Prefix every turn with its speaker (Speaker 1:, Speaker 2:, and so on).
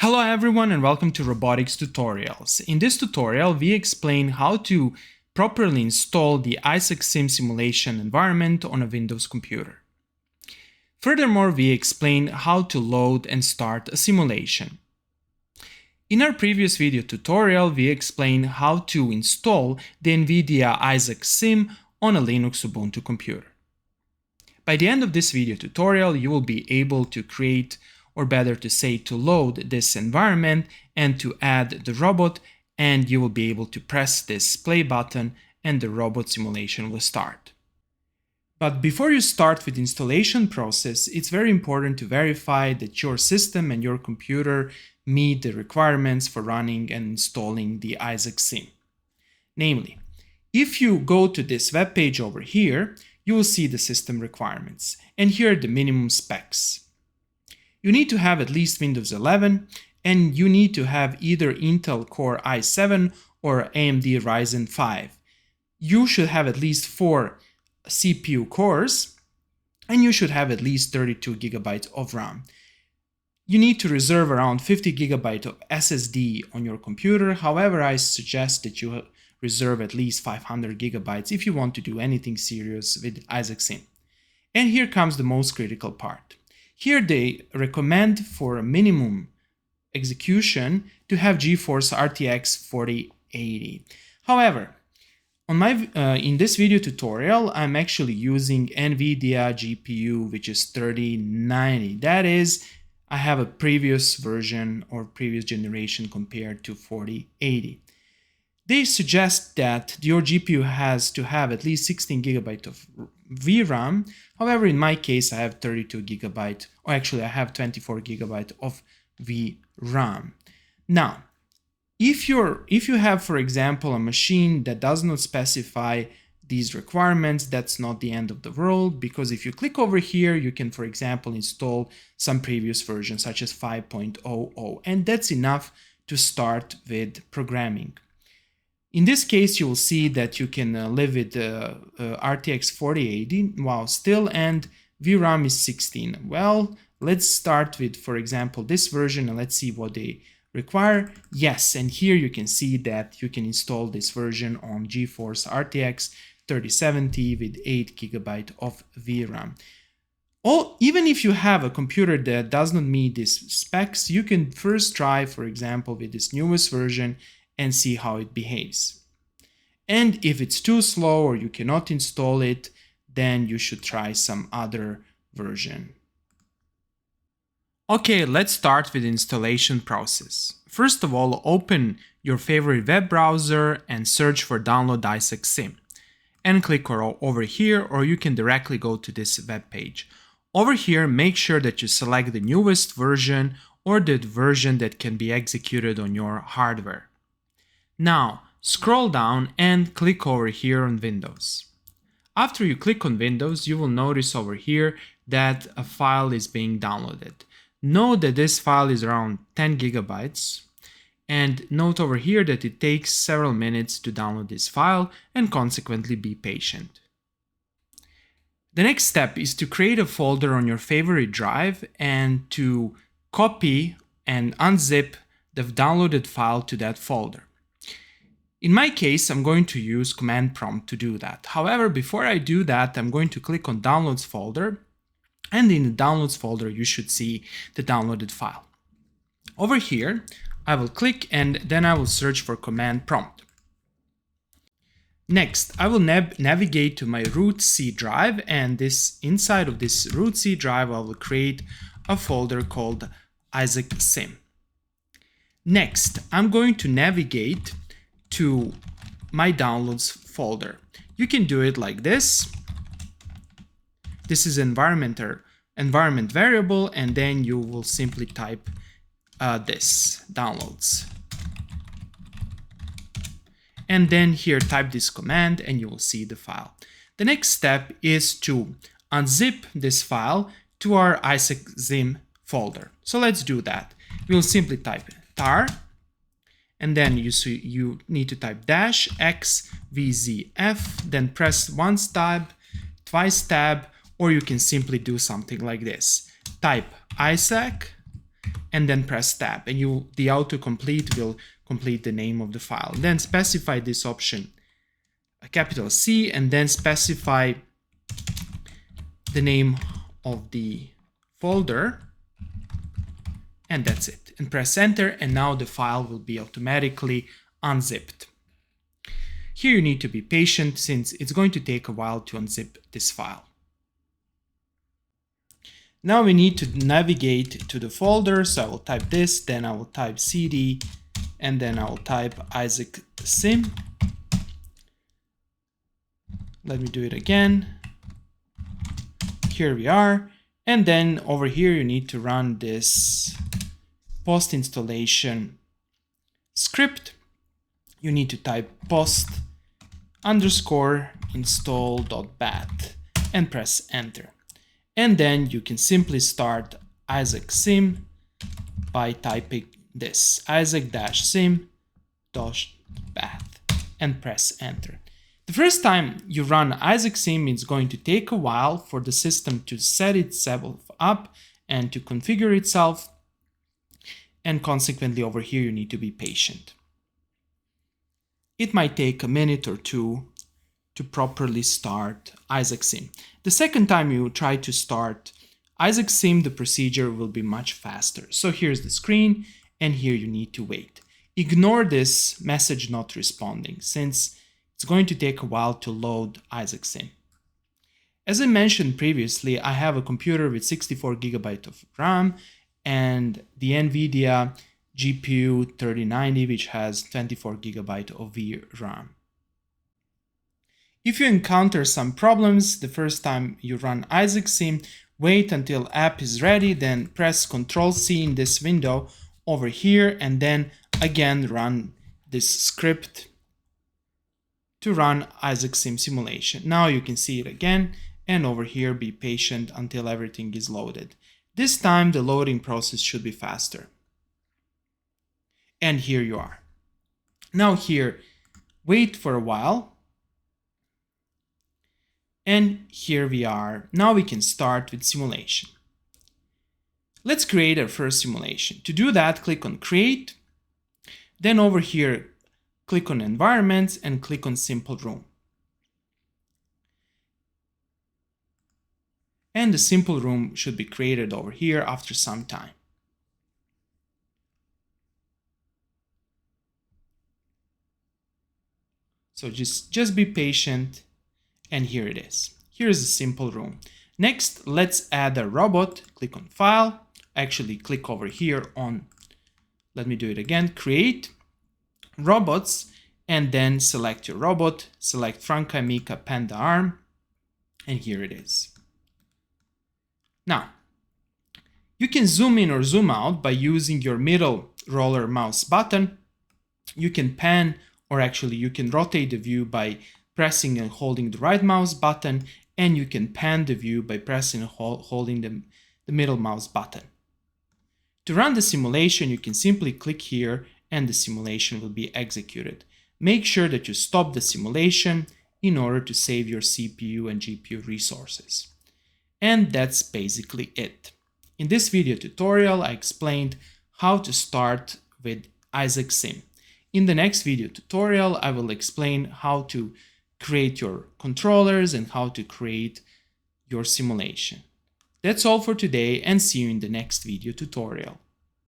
Speaker 1: Hello everyone and welcome to Robotics Tutorials. In this tutorial, we explain how to properly install the Isaac Sim simulation environment on a Windows computer. Furthermore, we explain how to load and start a simulation. In our previous video tutorial, we explained how to install the NVIDIA Isaac Sim on a Linux Ubuntu computer. By the end of this video tutorial, you will be able to create, or better to say, to load this environment and to add the robot, and you will be able to press this play button and the robot simulation will start. But before you start with the installation process, it's very important to verify that your system and your computer meet the requirements for running and installing the Isaac Sim. Namely, if you go to this web page over here, you will see the system requirements, and here are the minimum specs. You need to have at least Windows 11, and you need to have either Intel Core i7 or AMD Ryzen 5. You should have at least 4 CPU cores, and you should have at least 32 GB of RAM. You need to reserve around 50 GB of SSD on your computer. However, I suggest that you reserve at least 500 GB if you want to do anything serious with Isaac Sim. And here comes the most critical part. Here they recommend for a minimum execution to have GeForce RTX 4080. However, in this video tutorial, I'm actually using NVIDIA GPU, which is 3090. That is, I have a previous version or previous generation compared to 4080. They suggest that your GPU has to have at least 16 GB of VRAM. However, in my case, I have 32 GB, or actually I have 24 GB of VRAM. Now, if you have, for example, a machine that does not specify these requirements, that's not the end of the world, because if you click over here, you can, for example, install some previous versions such as 5.00, and that's enough to start with programming. In this case, you will see that you can live with RTX 4080 while still, and VRAM is 16. Well, let's start with, for example, this version, and let's see what they require. Yes, and here you can see that you can install this version on GeForce RTX 3070 with 8 GB of VRAM. Even if you have a computer that does not meet these specs, you can first try, for example, with this newest version and see how it behaves. And if it's too slow or you cannot install it, then you should try some other version. Okay, let's start with the installation process. First of all, open your favorite web browser and search for download Isaac Sim. And click over here, or you can directly go to this web page. Over here, make sure that you select the newest version or the version that can be executed on your hardware. Now, scroll down and click over here on Windows. After you click on Windows, you will notice over here that a file is being downloaded. Note that this file is around 10 GB, and note over here that it takes several minutes to download this file, and consequently be patient. The next step is to create a folder on your favorite drive and to copy and unzip the downloaded file to that folder. In my case, I'm going to use command prompt to do that. However, before I do that, I'm going to click on Downloads folder, and in the Downloads folder, you should see the downloaded file. Over here, I will click and then I will search for command prompt. Next, I will navigate to my root C drive, and inside of this root C drive, I will create a folder called Isaac Sim. Next, I'm going to navigate to my downloads folder. You can do it like this. This is environment variable, and then you will simply type this downloads. And then here type this command and you will see the file. The next step is to unzip this file to our Isaac Sim folder. So let's do that. We will simply type tar, and then you need to type -xvzf, then press once tab, twice tab, or you can simply do something like this. Type Isaac and then press tab, and the autocomplete will complete the name of the file. Then specify this option, a capital C, and then specify the name of the folder, and that's it. And press enter, and now the file will be automatically unzipped. Here you need to be patient since it's going to take a while to unzip this file. Now we need to navigate to the folder, so I will type this, then I will type cd, and then I will type Isaac Sim. Let me do it again. Here we are, and then over here you need to run this post installation script. You need to type post_install.bat and press enter. And then you can simply start Isaac Sim by typing this, isaac-sim.bat, and press enter. The first time you run Isaac Sim, it's going to take a while for the system to set itself up and to configure itself. And consequently, over here, you need to be patient. It might take a minute or two to properly start Isaac Sim. The second time you try to start Isaac Sim, the procedure will be much faster. So here's the screen, and here you need to wait. Ignore this message not responding, since it's going to take a while to load Isaac Sim. As I mentioned previously, I have a computer with 64 GB of RAM and the NVIDIA GPU 3090, which has 24 GB of VRAM. If you encounter some problems the first time you run Isaac Sim, wait until app is ready, then press Ctrl+C in this window over here, and then again run this script to run Isaac Sim simulation. Now you can see it again, and over here be patient until everything is loaded. This time the loading process should be faster. And here you are. Now here, wait for a while. And here we are. Now we can start with simulation. Let's create our first simulation. To do that, click on Create. Then over here, click on Environments and click on Simple Room. And the simple room should be created over here after some time. So just be patient. And here it is. Here's a simple room. Next, let's add a robot. Click on File. Actually, click over here on, let me do it again, Create, Robots, and then select your robot. Select Franca Mica Panda Arm. And here it is. Now, you can zoom in or zoom out by using your middle roller mouse button. You can pan, or actually you can rotate the view by pressing and holding the right mouse button, and you can pan the view by pressing and holding the middle mouse button. To run the simulation, you can simply click here and the simulation will be executed. Make sure that you stop the simulation in order to save your CPU and GPU resources. And that's basically it. In this video tutorial, I explained how to start with Isaac Sim. In the next video tutorial, I will explain how to create your controllers and how to create your simulation. That's all for today, and see you in the next video tutorial.